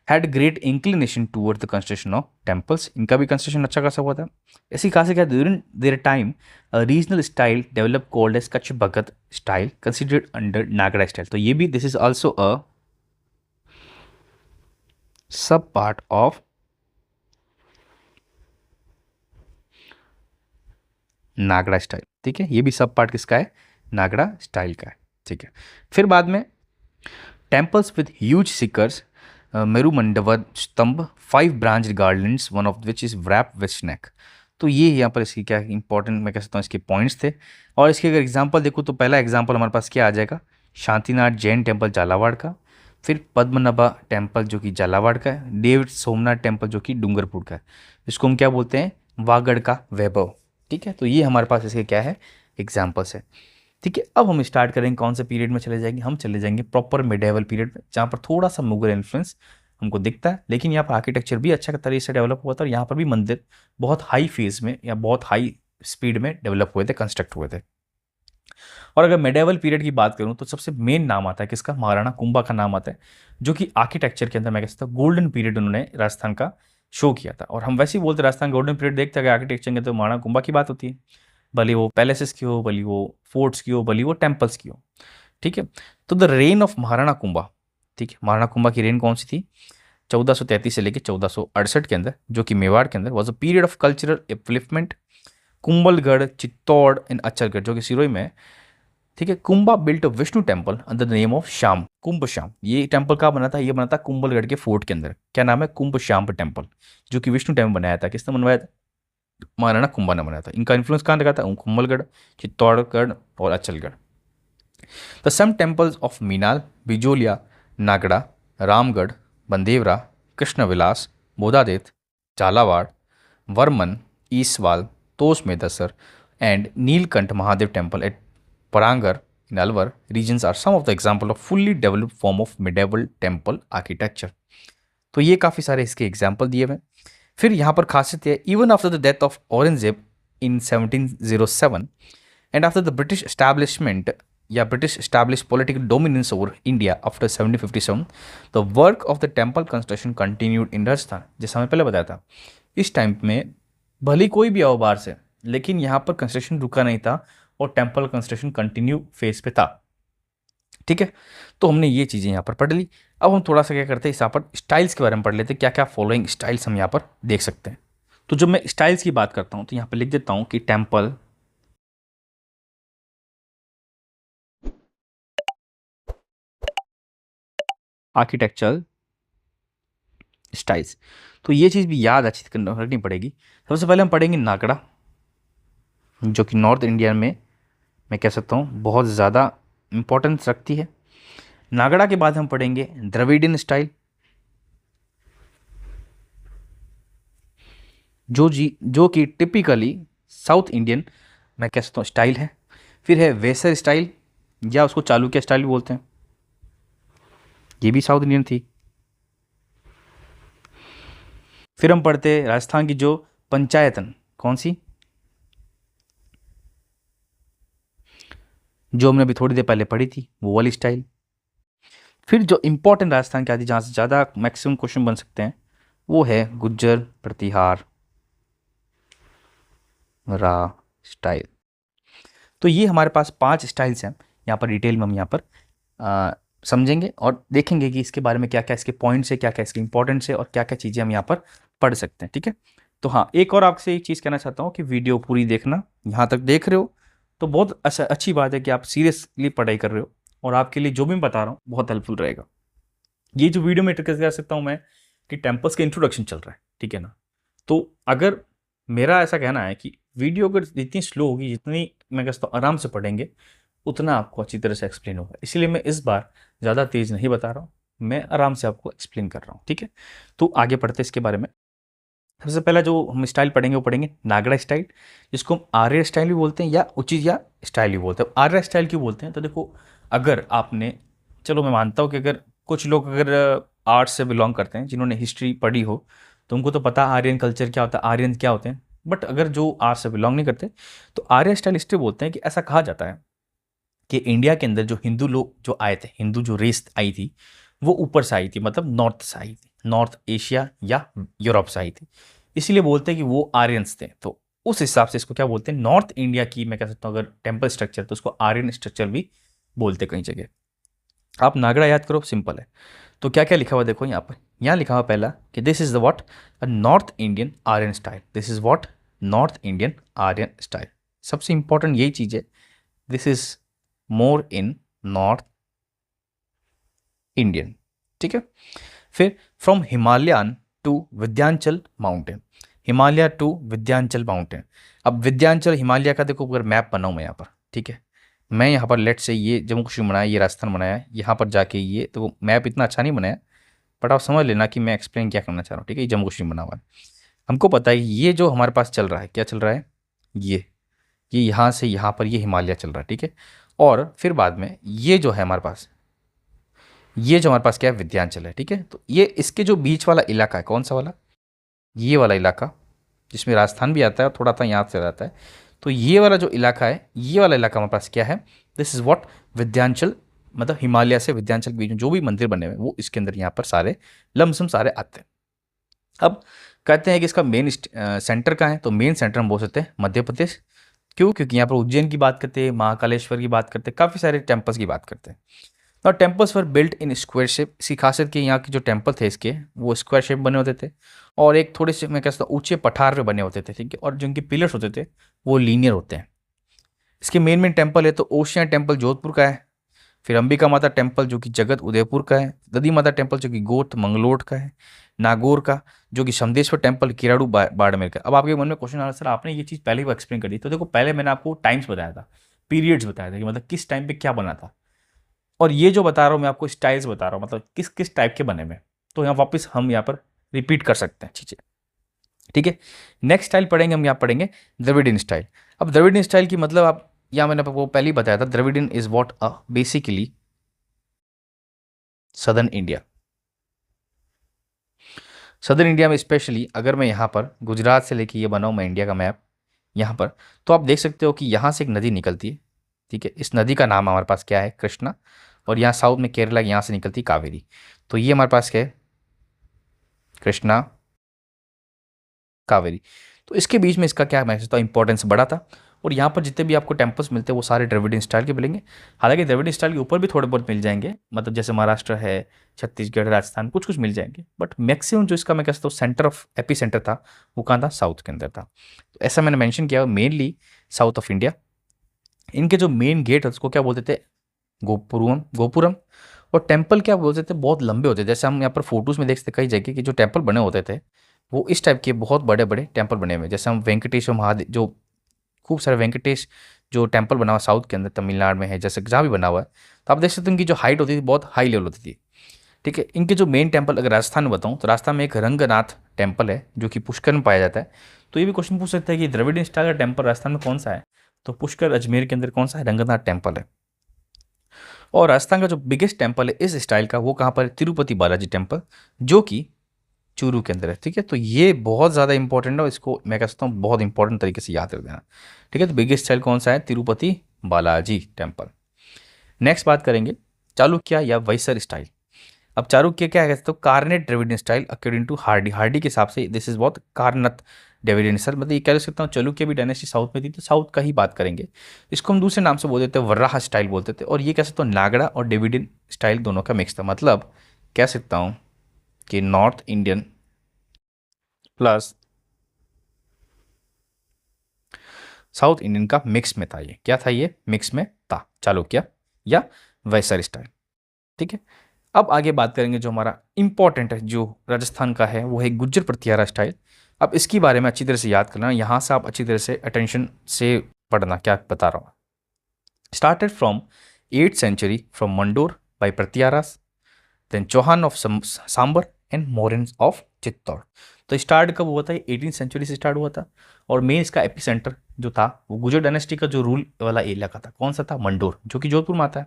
had great inclination toward the construction of temples. इनका भी कंस्ट्रक्शन अच्छा खासा हुआ था। इसी खास से क्या during their time regional style develop called as Kutch Bhagat style considered under Nagara style. तो ये भी दिस इज ऑल्सो अ सब पार्ट ऑफ नागड़ा स्टाइल, ठीक है। ये भी सब पार्ट किसका है? नागड़ा स्टाइल का है, ठीक है। फिर बाद में टेम्पल्स विद ह्यूज सिकर्स, मेरुमंडव स्तंभ, 5 branch gardens, one of which is wrap with snake. तो ये यहाँ पर इसकी क्या इंपॉर्टेंट मैं कह सकता हूँ इसके पॉइंट्स थे। और इसके अगर एग्जाम्पल देखो तो पहला एग्जाम्पल हमारे पास क्या आ जाएगा? शांतिनाथ जैन टेम्पल झालावाड़ का। फिर पद्मनाभा टेम्पल जो कि झालावाड़ का है। देव सोमनाथ टेम्पल जो कि डूंगरपुर का है। इसको हम क्या बोलते हैं? वागड़ का वैभव, ठीक है। तो ये हमारे पास इसके क्या है? एग्जाम्पल्स है, ठीक है। अब हम स्टार्ट करेंगे कौन से पीरियड में चले जाएंगे? हम चले जाएंगे प्रॉपर मिडेवल पीरियड में, जहाँ पर थोड़ा सा मुगल इन्फ्लुएंस हमको दिखता है, लेकिन यहाँ पर आर्किटेक्चर भी अच्छा तरीके से डेवलप हुआ था, और यहाँ पर भी मंदिर बहुत हाई फेज में या बहुत हाई स्पीड में डेवलप हुए थे, कंस्ट्रक्ट हुए थे। और अगर मिडेवल पीरियड की बात करूँ तो सबसे मेन नाम आता है किसका? महाराणा कुंभा का नाम आता है, जो कि आर्किटेक्चर के अंदर मैं कह सकता हूँ गोल्डन पीरियड उन्होंने राजस्थान का शो किया था। और हम वैसे ही बोलते राजस्थान गोल्डन पीरियड देखते हैं आर्किटेक्चर के, तो महाराणा कुंभा की बात होती है, भले वो पैलेसेस की हो, भले वो फोर्ट्स की हो, भले वो टेम्पल्स की हो, ठीक है। तो the rain of Maharana Kumbha, ठीक है, महाराणा कुंभा की रेन कौन सी थी? 1433 से लेकर 1468 के अंदर, जो कि मेवाड़ के अंदर was a period of cultural upliftment. Kumbhalgarh, Chittor in Achalgarh जो कि सिरोही में है, ठीक है। Kumbha built a Vishnu temple under the name of Shyam, Kumbh Shyam. ये टेम्पल कहाँ बना था? ये बना था कुंभलगढ़ के फोर्ट के अंदर। क्या नाम है? कुंभ श्याम टेम्पल, जो कि विष्णु टेम्पल बनाया था। किसने बनवाया था? महाराणा कुंभा ने बनाया था। इनका इन्फ्लुएंस कहाँ लगा था? कुंभलगढ़, चित्तौड़गढ़ और Achalgarh. The some temples of Menal, Bijolia, Nagda, Ramgarh, Bandewara, Krishnavilas, Bodhadit, Jhalawar, Varman, Iswal, Tos Medsar and Neelkanth Mahadev temple at Parangar in Alwar regions are some of the example of fully developed form of medieval temple architecture। तो ये काफ़ी सारे इसके एग्जाम्पल दिए हुए। फिर यहाँ पर खासियत है, even after the death of Aurangzeb in 1707 and after the British establishment या British establish political dominance over India after 1757, the work of the temple construction continued in Rajasthan. जैसा हमें पहले बताया था, इस टाइम में भले कोई भी आओ बाहर से, लेकिन यहाँ पर कंस्ट्रक्शन रुका नहीं था और टेम्पल कंस्ट्रक्शन कंटिन्यू फेज पे था, ठीक है। तो हमने ये चीज़ें यहाँ पर पढ़ ली। अब हम थोड़ा सा क्या करते हैं, यहाँ पर स्टाइल्स के बारे में पढ़ लेते हैं, क्या क्या फॉलोइंग स्टाइल्स हम यहाँ पर देख सकते हैं। तो जब मैं स्टाइल्स की बात करता हूँ तो यहाँ पर लिख देता हूँ कि टेम्पल आर्किटेक्चरल स्टाइल्स। तो ये चीज़ भी याद अच्छी रखनी पड़ेगी। सबसे पहले हम पढ़ेंगे नागड़ा, जो कि नॉर्थ इंडिया में मैं कह सकता हूँ बहुत ज़्यादा इंपॉर्टेंस रखती है। नागड़ा के बाद हम पढ़ेंगे द्रविडियन स्टाइल, जो कि टिपिकली साउथ इंडियन मैं कह सकता हूँ स्टाइल है। फिर है वेसर स्टाइल, या उसको चालुक्य स्टाइल भी बोलते हैं, ये भी साउथ इंडियन थी। फिर हम पढ़ते हैं राजस्थान की जो पंचायतन, कौन सी? जो हमने अभी थोड़ी देर पहले पढ़ी थी, वो वाली स्टाइल। फिर जो इंपॉर्टेंट राजस्थान की आती है, जहाँ से ज़्यादा मैक्सिमम क्वेश्चन बन सकते हैं, वो है गुज्जर प्रतिहार रा स्टाइल। तो ये हमारे पास 5 स्टाइल्स हैं। यहाँ पर डिटेल में हम यहाँ पर समझेंगे और देखेंगे कि इसके बारे में क्या क्या इसके पॉइंट्स है, क्या क्या इसके इंपॉर्टेंस है और क्या क्या चीज़ें हम यहाँ पर पढ़ सकते हैं। ठीक है, तो हाँ, एक और आपसे एक चीज़ कहना चाहता हूँ कि वीडियो पूरी देखना। यहाँ तक देख रहे हो तो बहुत अच्छी बात है कि आप सीरियसली पढ़ाई कर रहे हो और आपके लिए जो भी मैं बता रहा हूँ बहुत हेल्पफुल रहेगा। ये जो वीडियो में कह सकता हूँ मैं कि टेम्पल्स का इंट्रोडक्शन चल रहा है, ठीक है ना। तो अगर मेरा ऐसा कहना है कि वीडियो अगर जितनी स्लो होगी, जितनी मैं कहता हूँ आराम से पढ़ेंगे, उतना आपको अच्छी तरह से एक्सप्लेन होगा। इसलिए मैं इस बार ज़्यादा तेज़ नहीं बता रहा हूँ, मैं आराम से आपको एक्सप्लेन कर रहा हूँ। ठीक है, तो आगे पढ़ते इसके बारे में। सबसे पहला जो हम स्टाइल पढ़ेंगे वो पढ़ेंगे नागड़ा स्टाइल, जिसको हम आर्य स्टाइल भी बोलते हैं या उचित या स्टाइल भी बोलते हैं। आर्य स्टाइल क्यों बोलते हैं? तो देखो, अगर आपने, चलो मैं मानता हूँ कि अगर कुछ लोग अगर आर्ट्स से बिलोंग करते हैं, जिन्होंने हिस्ट्री पढ़ी हो, तो उनको तो पता आर्यन कल्चर क्या होता है, आर्यन क्या होते हैं। बट अगर जो आर्ट्स से बिलोंग नहीं करते, तो आर्य स्टाइल इसलिए बोलते हैं कि ऐसा कहा जाता है कि इंडिया के अंदर जो हिंदू लोग जो आए थे, हिंदू जो रेस आई थी, वो ऊपर से आई थी, मतलब नॉर्थ से आई थी, नॉर्थ एशिया या यूरोप से आई थी। इसीलिए बोलते हैं कि वो आर्यंस थे। तो उस हिसाब से इसको क्या बोलते हैं, नॉर्थ इंडिया की मैं कह सकता हूँ अगर टेम्पल स्ट्रक्चर, तो उसको आर्यन स्ट्रक्चर भी बोलते कई जगह। आप नागड़ा याद करो, सिंपल है। तो क्या क्या लिखा हुआ देखो यहाँ पर, यहाँ लिखा हुआ पहला कि this is the what, a north Indian Aryan style. This is what, north Indian Aryan style. सबसे इंपॉर्टेंट यही चीज़ है, this is more in north Indian. ठीक है, फिर from Himalayan to Vindhyachal mountain, Himalaya to Vindhyachal mountain. अब विंध्याचल हिमालय का देखो अगर मैप बनाऊँ मैं यहाँ पर, ठीक है, मैं यहाँ पर लेट से ये जम्मू कश्मीर बनाया, ये राजस्थान बनाया, यहाँ पर जाके ये तो मैप इतना अच्छा नहीं बनाया, बट आप समझ लेना कि मैं एक्सप्लेन क्या करना चाह रहा हूँ। ठीक है, ये जम्मू कश्मीर बना हुआ है। हमको पता है ये जो हमारे पास चल रहा है, क्या चल रहा है, ये यहाँ से यहाँ पर ये हिमालय चल रहा है। ठीक है, और फिर बाद में ये जो है हमारे पास, ये जो हमारे पास क्या है, विंध्याचल है। ठीक है, तो ये इसके जो बीच वाला इलाका है, कौन सा वाला, ये वाला इलाका, जिसमें राजस्थान भी आता है और थोड़ा सा यहाँ से आता है। तो ये वाला जो इलाका है, ये वाला इलाका हमारे पास क्या है, दिस इज व्हाट, विंध्याचल, मतलब हिमालय से विंध्याचल के बीच में जो भी मंदिर बने हुए हैं वो इसके अंदर यहाँ पर सारे लमसम सारे आते हैं। अब कहते हैं कि इसका मेन सेंटर कहाँ है, तो मेन सेंटर हम बोल सकते हैं मध्य प्रदेश। क्यों? क्योंकि यहाँ पर उज्जैन की बात करते हैं, महाकालेश्वर की बात करते हैं, काफ़ी सारे टेम्पल्स की बात करते हैं। और temples were built in square shape. इसकी खासियत कि यहाँ के जो टेम्पल थे इसके, वो स्क्वायर शेप बने होते थे और एक थोड़े से मैं कहता हूँ ऊंचे पठार पे बने होते थे। ठीक है, और जो इनके पिलर्स होते थे वो लीनियर होते हैं। इसके मेन टेम्पल है तो ओशिया टेम्पल जोधपुर का है, फिर अंबिका माता टेम्पल जो कि जगत उदयपुर का है, दधी माता टेम्पल जो कि गोत मंगलोट का है, नागौर का जो कि समदेश्वर टेम्पल किराड़ू बाड़मेर का। अब आपके मन में क्वेश्चन आ रहा है, सर आपने ये चीज़ पहले ही एक्सप्लेन कर दी। तो देखो, पहले मैंने आपको टाइम्स बताया था, पीरियड्स बताया था कि मतलब किस टाइम पे क्या बना था, और ये जो बता रहा हूँ मैं आपको स्टाइल्स बता रहा हूँ, मतलब किस किस टाइप के बने हुए। तो यहाँ वापस हम यहाँ पर रिपीट कर सकते हैं चीज़ें। ठीक है, नेक्स्ट स्टाइल पढ़ेंगे हम, यहाँ पढ़ेंगे द्रविडियन स्टाइल। अब द्रविडियन स्टाइल की मतलब आप, यहाँ मैंने आपको पहले ही बताया था, Dravidian is what a basically southern India. Southern India में स्पेशली अगर मैं यहाँ पर गुजरात से लेके ये बनाऊँ मैं इंडिया का मैप यहाँ पर, तो आप देख सकते हो कि यहाँ से एक नदी निकलती है। ठीक है, इस नदी का नाम हमारे पास क्या है, कृष्णा। और यहाँ साउथ में केरला यहाँ से निकलती है कावेरी। तो ये हमारे पास क्या है, कृष्णा कावेरी। तो इसके बीच में इसका क्या मैं समझता हूँ इंपॉर्टेंस बड़ा था। और यहाँ पर जितने भी आपको टेम्पल्स मिलते हैं वो सारे द्रविडियन स्टाइल के मिलेंगे। हालांकि द्रविडियन स्टाइल के ऊपर भी थोड़े बहुत मिल जाएंगे, मतलब जैसे महाराष्ट्र है, छत्तीसगढ़, राजस्थान, कुछ कुछ मिल जाएंगे, बट मैक्सिमम जो इसका मैं कहता हूँ सेंटर ऑफ एपी सेंटर था वो कहाँ था, साउथ के अंदर था। तो ऐसा मैंने मैंशन किया मेनली साउथ ऑफ इंडिया। इनके जो मेन गेट है उसको क्या बोलते थे, गोपुरम गोपुरम। और टेम्पल क्या बोलते थे, बहुत लंबे होते थे। जैसे हम यहाँ पर फोटोज़ में देख सकते कई जगह कि जो टेम्पल बने होते थे वो इस टाइप के बहुत बड़े बड़े टेम्पल बने हुए। जैसे हम वेंकटेश्वर महादेव, जो खूब सारे वेंकटेश जो टेम्पल बना हुआ साउथ के अंदर, तमिलनाडु में है, जैसे जहाँ भी बना हुआ है, तो आप देख सकते हो इनकी जो हाइट होती थी बहुत हाई लेवल होती थी। ठीक है, इनके जो मेन टेम्पल अगर राजस्थान में बताऊँ तो राजस्थान में एक रंगनाथ टेम्पल है जो कि पुष्कर में पाया जाता है। तो ये भी क्वेश्चन पूछ सकता है कि द्रविडियन स्टाइल का टेम्पल राजस्थान में कौन सा है, तो पुष्कर अजमेर के अंदर कौन सा है, रंगनाथ टेम्पल है। और राजस्थान का जो बिगेस्ट टेम्पल है इस स्टाइल का वो कहाँ पर है, तिरुपति बालाजी टेम्पल, जो कि चूरू के अंदर है। ठीक है, तो ये बहुत ज़्यादा इंपॉर्टेंट है और इसको मैं कह सकता हूँ बहुत इंपॉर्टेंट तरीके से याद रख देना। ठीक है, तो बिगेस्ट स्टाइल कौन सा है, तिरुपति बालाजी टेम्पल। नेक्स्ट बात करेंगे चालुक्य या वैसर स्टाइल। अब चालुक्य क्या कहते हैं, Karnata Dravidian style according to Hardy. Hardy के हिसाब से दिस इज बहुत कार्नत ड्रेविडियन स्टाइल, मतलब ये कह सकता हूँ चालुक्य भी डायनेस्टी साउथ में थी, तो साउथ का ही बात करेंगे। इसको हम दूसरे नाम से बोल देते हैं, वर्राहा स्टाइल बोलते थे। और ये कह सकता हूँ नागड़ा और ड्रेविडियन स्टाइल दोनों का मिक्स था, मतलब कह सकता हूँ कि north Indian plus south Indian का मिक्स में था। ये क्या था, ये मिक्स में था चालुक्य या वैसर स्टाइल। ठीक है, अब आगे बात करेंगे जो हमारा इंपॉर्टेंट है जो राजस्थान का है, वो है गुज्जर प्रतिहारा स्टाइल। अब इसके बारे में अच्छी तरह से याद करना, यहाँ से आप अच्छी तरह से अटेंशन से पढ़ना क्या बता रहा हूँ। Started from 8th century from Mandore by Pratiharas, then Chauhan of Sambhar and Morens of Chittor. तो स्टार्ट कब हुआ था, ये 18th century से स्टार्ट हुआ था। और मेन इसका एपिसेंटर जो था वो गुजर डायनेस्टी का जो रूल वाला एरिया का था, कौन सा था, मंडोर, जो कि जोधपुर में आता है।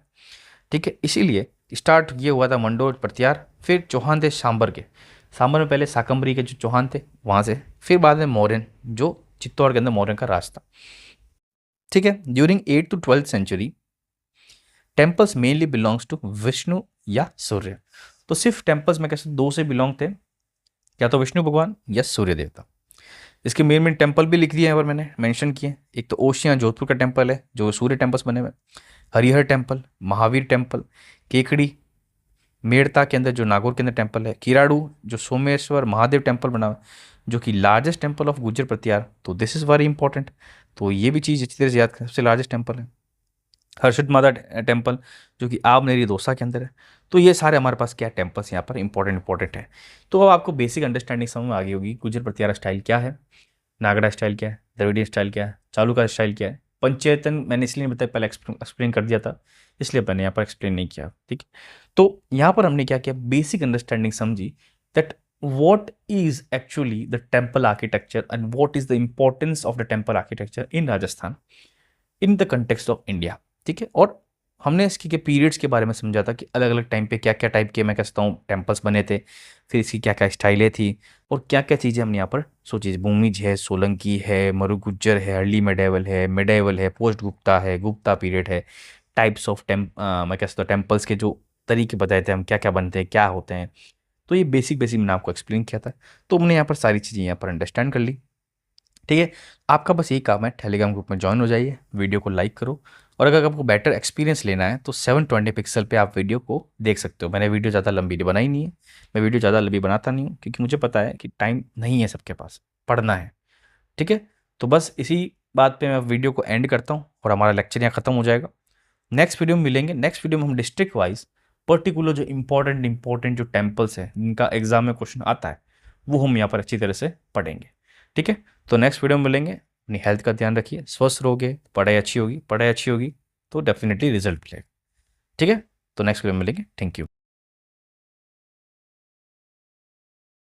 ठीक है, इसीलिए स्टार्ट ये हुआ था मंडोर प्रतिहार, फिर चौहान थे सांबर के, सांबर में पहले साकंबरी के जो चौहान थे वहाँ से, फिर बाद में मौर्यन जो चित्तौड़ के अंदर मौर्यन का राज था। ठीक है, during 8th to 12th century temples mainly belongs to Vishnu या सूर्य। तो सिर्फ टेम्पल्स में कैसे दो से बिलोंग थे, या तो विष्णु भगवान या सूर्य देवता। इसके मेन मेन टेम्पल भी लिख दिए यहाँ पर मैंने मेंशन किए। एक तो ओशिया जोधपुर का टेम्पल है जो सूर्य टेम्पल्स बने हुए, हरिहर टेम्पल, महावीर टेम्पल, केकड़ी मेड़ता के अंदर जो नागौर के अंदर टेम्पल है, किराड़ू जो सोमेश्वर महादेव टेम्पल बना हुआ है, जो कि लार्जेस्ट टेम्पल ऑफ गुज्जर प्रतिहार। तो दिस इज़ वेरी इंपॉर्टेंट, तो ये भी चीज़ अच्छी तरह से याद करें, सबसे लार्जेस्ट टेम्पल है। हर्षद माता टेम्पल जो कि आबनेरी दोसा के अंदर है। तो ये सारे हमारे पास क्या टेम्पल्स यहाँ पर इंपॉर्टेंट है। तो अब आपको बेसिक अंडरस्टैंडिंग समझ में आ गई होगी गुज्जर प्रतिहारा स्टाइल क्या है, नागड़ा स्टाइल क्या है, द्रविडियन स्टाइल क्या है, चालुका स्टाइल क्या है, पंचेतन मैंने इसलिए नहीं बताया, पहले एक्सप्लेन कर दिया था, इसलिए मैंने यहाँ पर एक्सप्लेन नहीं किया। ठीक है, तो यहाँ पर हमने क्या किया, बेसिक अंडरस्टैंडिंग समझी that what is actually the temple architecture and what is the importance of the temple architecture in Rajasthan in the context of India। ठीक है, और हमने इसके के पीरियड्स के बारे में समझा था कि अलग अलग टाइम पे क्या क्या टाइप के मैं कहता हूँ टेम्पल्स बने थे, फिर इसकी क्या क्या स्टाइलें थी, और क्या क्या चीज़ें हमने यहाँ पर सोची। भूमिज है, सोलंकी है, मरुगुज्जर है, अर्ली मिडेवल है, पोस्ट गुप्ता है, गुप्ता पीरियड है, टाइप्स ऑफ मैं कहता हूँ टेम्पल्स के जो तरीके बताए थे हम, क्या क्या बनते हैं, क्या होते हैं। तो ये बेसिक बेसिक मैंने आपको एक्सप्लेन किया था, तो हमने यहाँ पर सारी चीज़ें यहाँ पर अंडरस्टैंड कर ली। ठीक है, आपका बस यही काम है, टेलीग्राम ग्रुप में ज्वाइन हो जाइए, वीडियो को लाइक करो, और अगर आपको बेटर एक्सपीरियंस लेना है तो 720 पिक्सल पे आप वीडियो को देख सकते हो। मैंने वीडियो ज़्यादा लंबी बनाई नहीं है, मैं वीडियो ज़्यादा लंबी बनाता नहीं हूँ, क्योंकि मुझे पता है कि टाइम नहीं है सबके पास, पढ़ना है। ठीक है, तो बस इसी बात पे मैं वीडियो को एंड करता हूँ और हमारा लेक्चर यहाँ खत्म हो जाएगा। नेक्स्ट वीडियो में मिलेंगे, नेक्स्ट वीडियो में हम डिस्ट्रिक्ट वाइज पर्टिकुलर जो इंपॉर्टेंट जो टेम्पल्स है जिनका एग्जाम में क्वेश्चन आता है वो हम यहाँ पर अच्छी तरह से पढ़ेंगे। ठीक है, तो नेक्स्ट वीडियो में मिलेंगे। अपनी हेल्थ का ध्यान रखिए, स्वस्थ रहोगे, पढ़ाई अच्छी होगी तो डेफिनेटली रिजल्ट मिलेगा। ठीक है, तो नेक्स्ट वीडियो में मिलेंगे। Thank you.